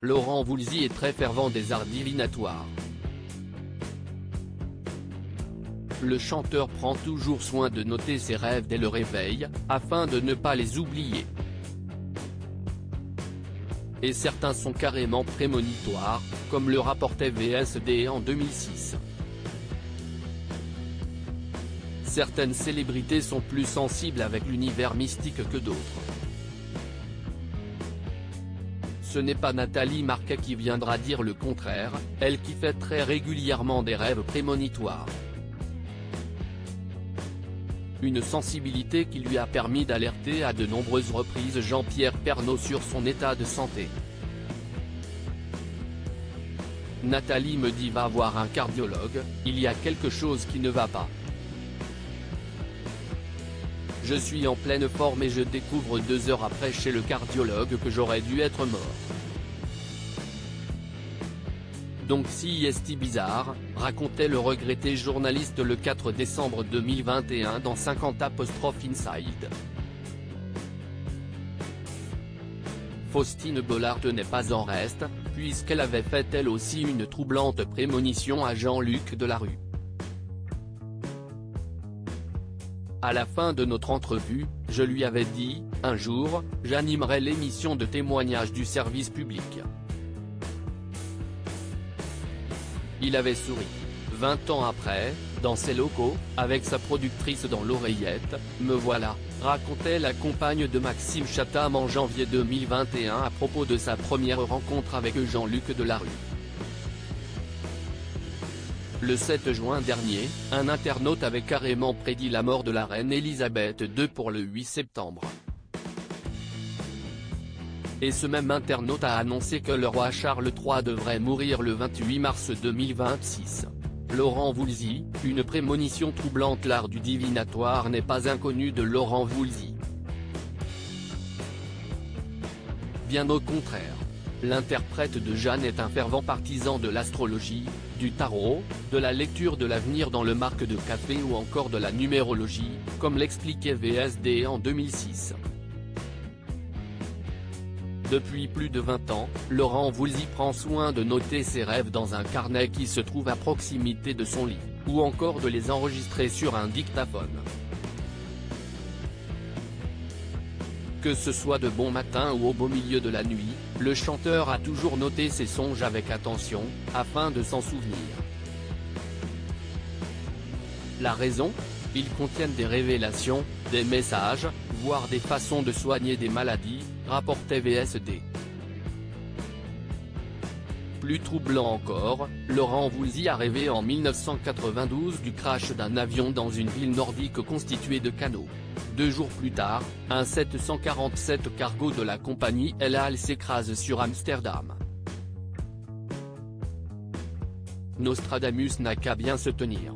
Laurent Voulzy est très fervent des arts divinatoires. Le chanteur prend toujours soin de noter ses rêves dès le réveil, afin de ne pas les oublier. Et certains sont carrément prémonitoires, comme le rapportait VSD en 2006. Certaines célébrités sont plus sensibles avec l'univers mystique que d'autres. Ce n'est pas Nathalie Marquet qui viendra dire le contraire, elle qui fait très régulièrement des rêves prémonitoires. Une sensibilité qui lui a permis d'alerter à de nombreuses reprises Jean-Pierre Pernaut sur son état de santé. Nathalie me dit va voir un cardiologue, il y a quelque chose qui ne va pas. Je suis en pleine forme et je découvre 2 heures après chez le cardiologue que j'aurais dû être mort. Donc si est bizarre, racontait le regretté journaliste le 4 décembre 2021 dans 50*Inside. Faustine Bollard n'est pas en reste, puisqu'elle avait fait elle aussi une troublante prémonition à Jean-Luc Delarue. À la fin de notre entrevue, je lui avais dit, un jour, j'animerai l'émission de témoignage du service public. Il avait souri. 20 ans après, dans ses locaux, avec sa productrice dans l'oreillette, me voilà, racontait la compagne de Maxime Chatham en janvier 2021 à propos de sa première rencontre avec Jean-Luc Delarue. Le 7 juin dernier, un internaute avait carrément prédit la mort de la reine Elisabeth II pour le 8 septembre. Et ce même internaute a annoncé que le roi Charles III devrait mourir le 28 mars 2026. Laurent Voulzy, une prémonition troublante. L'art du divinatoire n'est pas inconnu de Laurent Voulzy. Bien au contraire. L'interprète de Jeanne est un fervent partisan de l'astrologie, du tarot, de la lecture de l'avenir dans le marque de café ou encore de la numérologie, comme l'expliquait VSD en 2006. Depuis plus de 20 ans, Laurent Voulzy prend soin de noter ses rêves dans un carnet qui se trouve à proximité de son lit, ou encore de les enregistrer sur un dictaphone. Que ce soit de bon matin ou au beau milieu de la nuit, le chanteur a toujours noté ses songes avec attention, afin de s'en souvenir. La raison ? Ils contiennent des révélations, des messages, voire des façons de soigner des maladies, rapportait VSD. Plus troublant encore, Laurent Voulzy a rêvé en 1992 du crash d'un avion dans une ville nordique constituée de canaux. 2 jours plus tard, un 747 cargo de la compagnie El Al s'écrase sur Amsterdam. Nostradamus n'a qu'à bien se tenir.